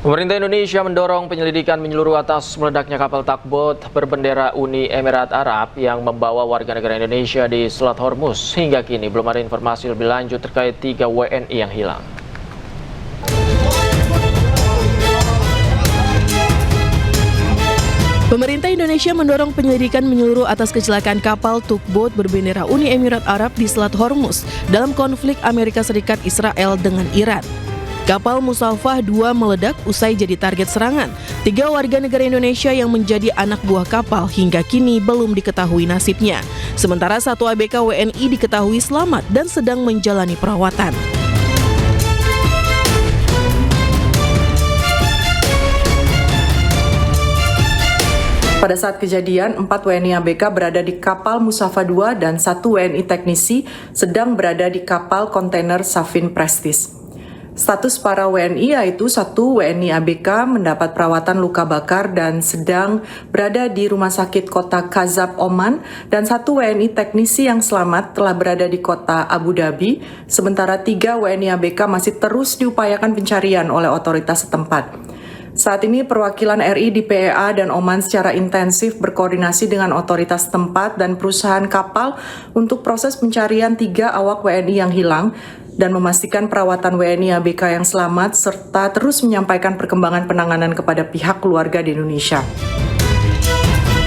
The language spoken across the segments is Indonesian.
Pemerintah Indonesia mendorong penyelidikan menyeluruh atas meledaknya kapal tugboat berbendera Uni Emirat Arab yang membawa warga negara Indonesia di Selat Hormuz. Hingga kini belum ada informasi lebih lanjut terkait 3 WNI yang hilang. Pemerintah Indonesia mendorong penyelidikan menyeluruh atas kecelakaan kapal tugboat berbendera Uni Emirat Arab di Selat Hormuz dalam konflik Amerika Serikat Israel dengan Iran. Kapal Musafah 2 meledak usai jadi target serangan. 3 warga negara Indonesia yang menjadi anak buah kapal hingga kini belum diketahui nasibnya. Sementara 1 ABK WNI diketahui selamat dan sedang menjalani perawatan. Pada saat kejadian, 4 WNI ABK berada di kapal Musafah 2 dan 1 WNI teknisi sedang berada di kapal kontainer Safin Prestige. Status para WNI yaitu 1 WNI ABK mendapat perawatan luka bakar dan sedang berada di Rumah Sakit Kota Kazab, Oman, dan 1 WNI teknisi yang selamat telah berada di Kota Abu Dhabi, sementara 3 WNI ABK masih terus diupayakan pencarian oleh otoritas setempat. Saat ini perwakilan RI di PEA dan Oman secara intensif berkoordinasi dengan otoritas tempat dan perusahaan kapal untuk proses pencarian 3 awak WNI yang hilang dan memastikan perawatan WNI ABK yang selamat serta terus menyampaikan perkembangan penanganan kepada pihak keluarga di Indonesia.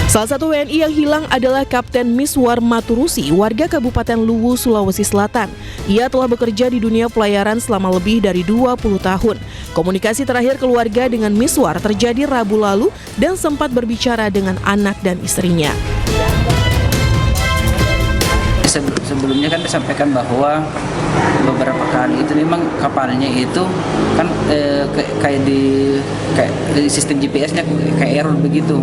Salah satu WNI yang hilang adalah Kapten Miswar Maturusi, warga Kabupaten Luwu, Sulawesi Selatan. Ia telah bekerja di dunia pelayaran selama lebih dari 20 tahun. Komunikasi terakhir keluarga dengan Miswar terjadi Rabu lalu dan sempat berbicara dengan anak dan istrinya. Sebelumnya kan disampaikan bahwa beberapa kali itu memang kapalnya itu kan kayak di sistem GPS-nya kayak error begitu.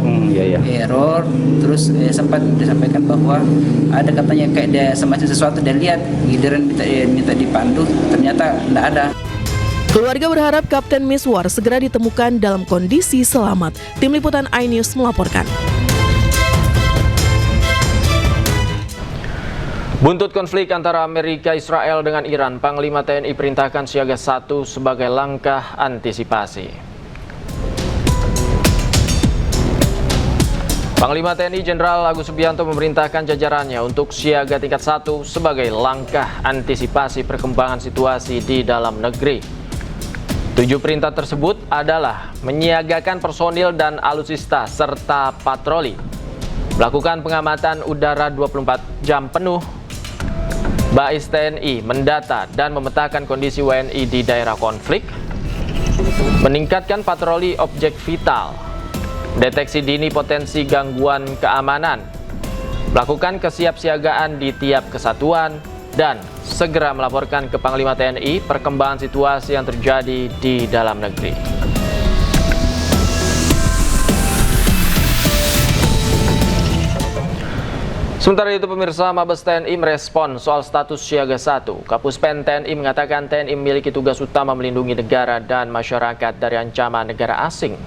Error, terus sempat disampaikan bahwa ada katanya kayak dia semacam sesuatu dia lihat, giliran minta dipandu, ternyata tidak ada. Keluarga berharap Kapten Miswar segera ditemukan dalam kondisi selamat. Tim Liputan iNews melaporkan. Buntut konflik antara Amerika, Israel dengan Iran, Panglima TNI perintahkan siaga 1 sebagai langkah antisipasi. Panglima TNI Jenderal Agus Subianto memerintahkan jajarannya untuk siaga tingkat 1 sebagai langkah antisipasi perkembangan situasi di dalam negeri. 7 perintah tersebut adalah menyiagakan personil dan alutsista serta patroli, melakukan pengamatan udara 24 jam penuh, Bais TNI mendata dan memetakan kondisi WNI di daerah konflik, meningkatkan patroli objek vital, deteksi dini potensi gangguan keamanan, melakukan kesiapsiagaan di tiap kesatuan, dan segera melaporkan ke Panglima TNI perkembangan situasi yang terjadi di dalam negeri. Sementara itu pemirsa, Mabes TNI merespon soal status siaga 1. Kapuspen TNI mengatakan TNI memiliki tugas utama melindungi negara dan masyarakat dari ancaman negara asing.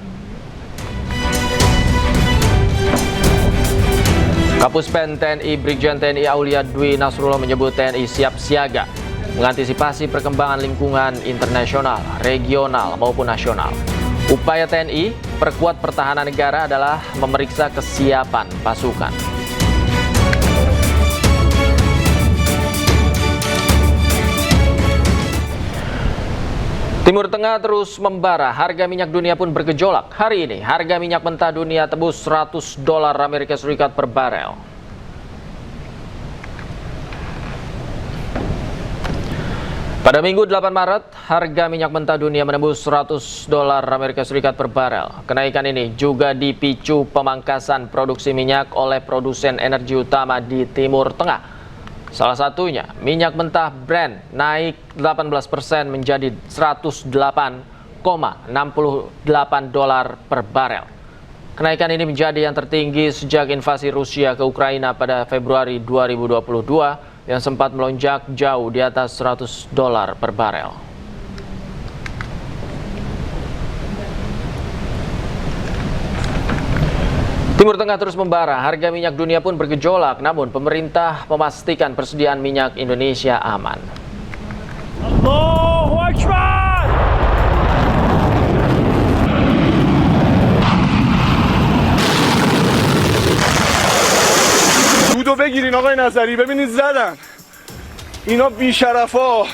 Kapuspen TNI Brigjen TNI Aulia Dwi Nasrullah menyebut TNI siap siaga mengantisipasi perkembangan lingkungan internasional, regional maupun nasional. Upaya TNI perkuat pertahanan negara adalah memeriksa kesiapan pasukan. Timur Tengah terus membara, harga minyak dunia pun bergejolak. Hari ini, harga minyak mentah dunia tembus $100 Amerika Serikat per barel. Pada Minggu 8 Maret, harga minyak mentah dunia menembus $100 Amerika Serikat per barel. Kenaikan ini juga dipicu pemangkasan produksi minyak oleh produsen energi utama di Timur Tengah. Salah satunya, minyak mentah Brent naik 18% menjadi $108,68 per barel. Kenaikan ini menjadi yang tertinggi sejak invasi Rusia ke Ukraina pada Februari 2022 yang sempat melonjak jauh di atas $100 per barel. Timur Tengah terus membara, harga minyak dunia pun bergejolak, namun pemerintah memastikan persediaan minyak Indonesia aman. Allahu Akbar! تو بگیرین آقای نظری ببینید زدن اینا بیشرفا.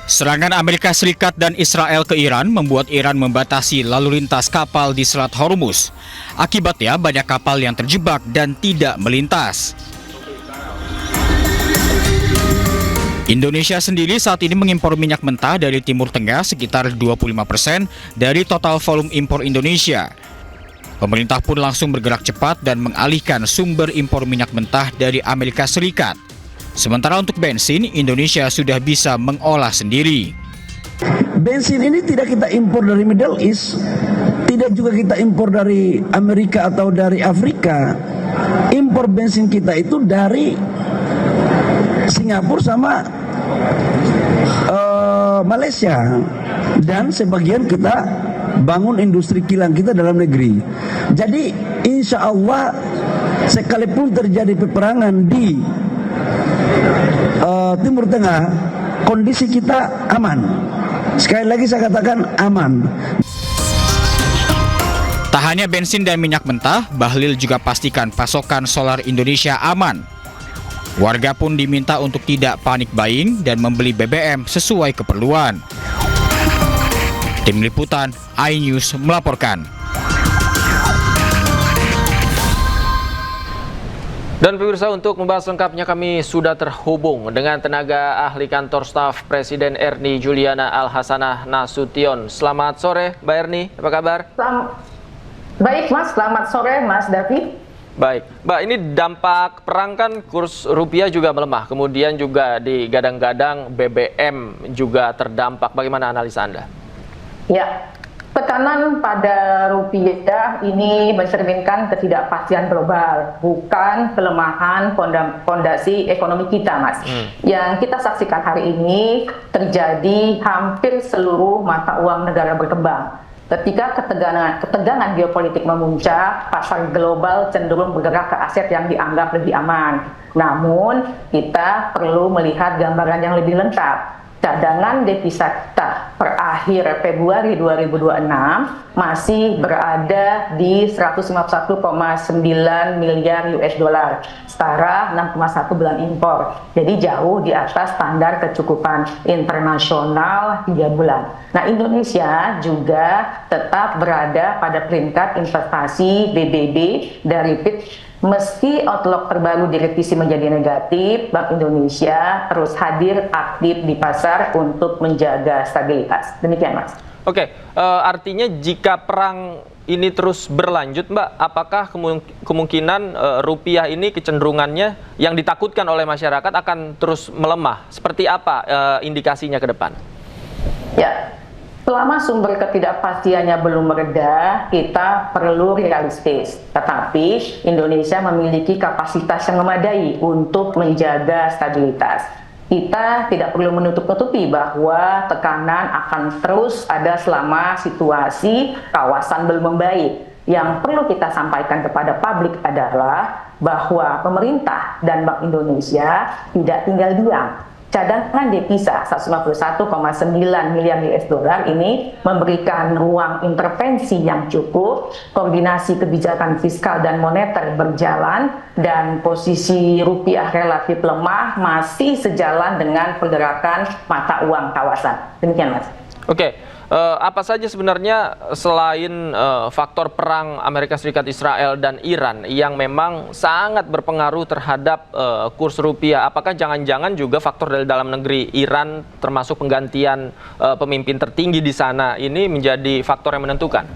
Serangan Amerika Serikat dan Israel ke Iran membuat Iran membatasi lalu lintas kapal di Selat Hormuz. Akibatnya banyak kapal yang terjebak dan tidak melintas. Indonesia sendiri saat ini mengimpor minyak mentah dari Timur Tengah sekitar 25% dari total volume impor Indonesia. Pemerintah pun langsung bergerak cepat dan mengalihkan sumber impor minyak mentah dari Amerika Serikat. Sementara untuk bensin, Indonesia sudah bisa mengolah sendiri. Bensin ini tidak kita impor dari Middle East, tidak juga kita impor dari Amerika atau dari Afrika. Impor bensin kita itu dari Singapura sama Malaysia, dan sebagian kita bangun industri kilang kita dalam negeri. Jadi insya Allah sekalipun terjadi peperangan di Timur Tengah, kondisi kita aman. Sekali lagi saya katakan aman. Tak hanya bensin dan minyak mentah, Bahlil juga pastikan pasokan solar Indonesia aman. Warga pun diminta untuk tidak panik buying dan membeli BBM sesuai keperluan. Tim Liputan iNews melaporkan. Dan pemirsa, untuk membahas lengkapnya kami sudah terhubung dengan tenaga ahli kantor staf Presiden Erni Juliana Al-Hasanah Nasution. Selamat sore Mbak Erni, apa kabar? Baik Mas, selamat sore Mas David. Baik, Mbak, ini dampak perang kan kurs rupiah juga melemah, kemudian juga digadang-gadang BBM juga terdampak. Bagaimana analisa Anda? Ya, tekanan pada rupiah ini mencerminkan ketidakpastian global, bukan pelemahan fondasi ekonomi kita, Mas. Yang kita saksikan hari ini terjadi hampir seluruh mata uang negara berkembang. Ketika ketegangan geopolitik memuncak, pasar global cenderung bergerak ke aset yang dianggap lebih aman. Namun, kita perlu melihat gambaran yang lebih lengkap. Cadangan devisa kita per akhir Februari 2026 masih berada di 151,9 miliar US dollar, setara 6,1 bulan impor. Jadi jauh di atas standar kecukupan internasional 3 bulan. Nah, Indonesia juga tetap berada pada peringkat investasi BBB dari Fitch. Meski outlook terbaru direvisi menjadi negatif, Bank Indonesia terus hadir aktif di pasar untuk menjaga stabilitas. Demikian, Mas. Oke, artinya jika perang ini terus berlanjut, Mbak, apakah kemungkinan rupiah ini kecenderungannya yang ditakutkan oleh masyarakat akan terus melemah? Seperti apa indikasinya ke depan? Ya. Selama sumber ketidakpastiannya belum mereda, kita perlu realistis. Tetapi Indonesia memiliki kapasitas yang memadai untuk menjaga stabilitas. Kita tidak perlu menutup-nutupi bahwa tekanan akan terus ada selama situasi kawasan belum membaik. Yang perlu kita sampaikan kepada publik adalah bahwa pemerintah dan Bank Indonesia tidak tinggal diam. Cadangan devisa 151,9 miliar US dollar ini memberikan ruang intervensi yang cukup, koordinasi kebijakan fiskal dan moneter berjalan, dan posisi rupiah relatif lemah masih sejalan dengan pergerakan mata uang kawasan. Demikian, Mas. Oke. Apa saja sebenarnya selain faktor perang Amerika Serikat, Israel, dan Iran yang memang sangat berpengaruh terhadap kurs rupiah? Apakah jangan-jangan juga faktor dari dalam negeri Iran, termasuk penggantian pemimpin tertinggi di sana, ini menjadi faktor yang menentukan?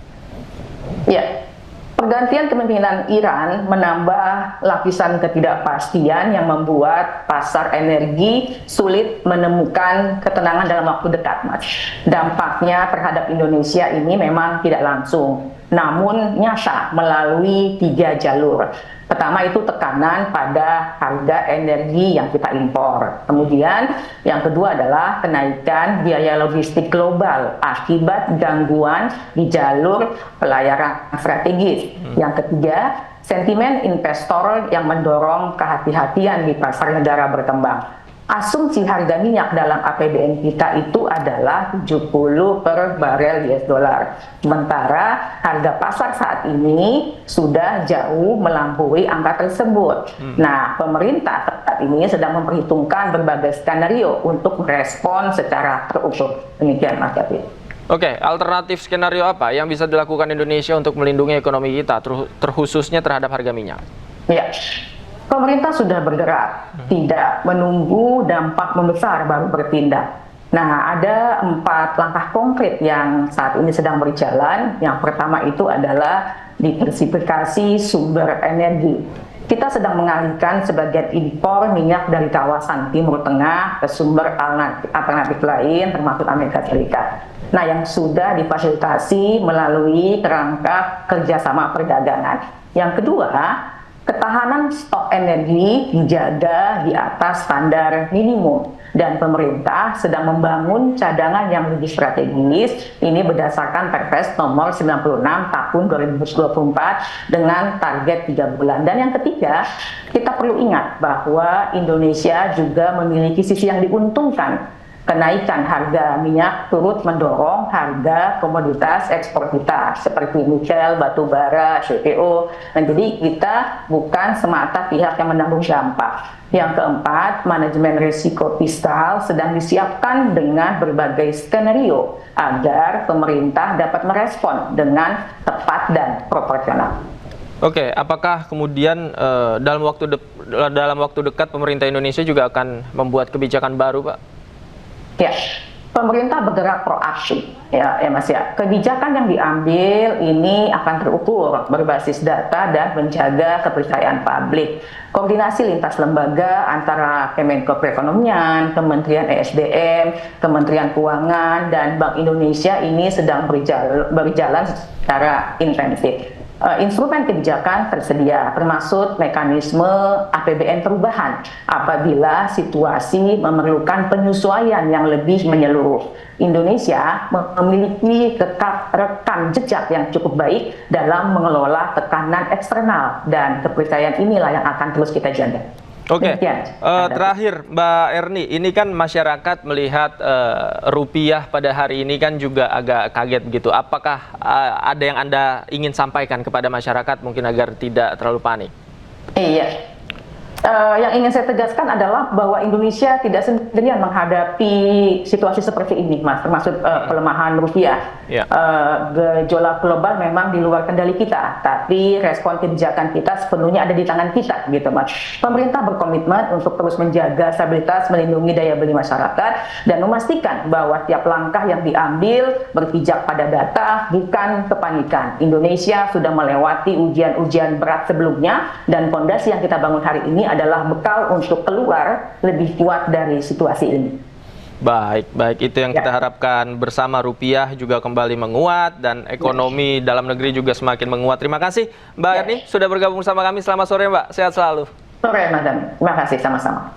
Ya, pergantian kepemimpinan Iran menambah lapisan ketidakpastian yang membuat pasar energi sulit menemukan ketenangan dalam waktu dekat, Mas. Dampaknya terhadap Indonesia ini memang tidak langsung, namun nyata melalui 3 jalur. Pertama itu tekanan pada harga energi yang kita impor. Kemudian yang kedua adalah kenaikan biaya logistik global akibat gangguan di jalur pelayaran strategis. Yang ketiga, sentimen investor yang mendorong kehati-hatian di pasar negara berkembang. asumsi harga minyak dalam APBN kita itu adalah 70 per barel US dollar. Sementara harga pasar saat ini sudah jauh melampaui angka tersebut. Nah, pemerintah saat ini sedang memperhitungkan berbagai skenario untuk merespon secara terukur. Demikian, Mas David. Oke, alternatif skenario apa yang bisa dilakukan Indonesia untuk melindungi ekonomi kita, terkhususnya terhadap harga minyak? Ya. Pemerintah sudah bergerak, tidak menunggu dampak membesar baru bertindak. Nah, ada 4 langkah konkret yang saat ini sedang berjalan. Yang pertama itu adalah diversifikasi sumber energi. Kita sedang mengalihkan sebagian impor minyak dari kawasan Timur Tengah ke sumber alternatif lain, termasuk Amerika Serikat. Nah, yang sudah difasilitasi melalui kerangka kerjasama perdagangan. Yang kedua, ketahanan stok energi dijaga di atas standar minimum dan pemerintah sedang membangun cadangan yang lebih strategis. Ini berdasarkan Perpres nomor 96 tahun 2024 dengan target 3 bulan. Dan yang ketiga, kita perlu ingat bahwa Indonesia juga memiliki sisi yang diuntungkan. Kenaikan harga minyak turut mendorong harga komoditas ekspor kita seperti nikel, batu bara, CPO. Nah, jadi kita bukan semata pihak yang menanggung dampak. Yang keempat, manajemen risiko fiskal sedang disiapkan dengan berbagai skenario agar pemerintah dapat merespon dengan tepat dan proporsional. Oke, apakah kemudian dalam waktu dekat pemerintah Indonesia juga akan membuat kebijakan baru, Pak? Ya, pemerintah bergerak proaktif, ya Mas ya. Kebijakan yang diambil ini akan terukur, berbasis data dan menjaga kepercayaan publik. Koordinasi lintas lembaga antara Kemenko Perekonomian, Kementerian ESDM, Kementerian Keuangan, dan Bank Indonesia ini sedang berjalan secara intensif. Instrumen kebijakan tersedia, termasuk mekanisme APBN perubahan apabila situasi memerlukan penyesuaian yang lebih menyeluruh. Indonesia memiliki rekam jejak yang cukup baik dalam mengelola tekanan eksternal dan kepercayaan inilah yang akan terus kita jaga. Oke, terakhir Mbak Erni, ini kan masyarakat melihat rupiah pada hari ini kan juga agak kaget begitu. Apakah ada yang Anda ingin sampaikan kepada masyarakat mungkin agar tidak terlalu panik? Iya. Yang ingin saya tegaskan adalah bahwa Indonesia tidak sendirian menghadapi situasi seperti ini, Mas, termasuk pelemahan rupiah. Yeah. Gejolak global memang di luar kendali kita, tapi respon kebijakan kita sepenuhnya ada di tangan kita, gitu, Mas. Pemerintah berkomitmen untuk terus menjaga stabilitas, melindungi daya beli masyarakat, dan memastikan bahwa tiap langkah yang diambil berpijak pada data, bukan kepanikan. Indonesia sudah melewati ujian-ujian berat sebelumnya, dan fondasi yang kita bangun hari ini adalah bekal untuk keluar lebih kuat dari situasi ini. Baik, itu yang kita harapkan bersama. Rupiah juga kembali menguat dan ekonomi dalam negeri juga semakin menguat. Terima kasih Mbak Erni sudah bergabung bersama kami. Selamat sore Mbak, sehat selalu. Sore Mas Dami, terima kasih sama-sama.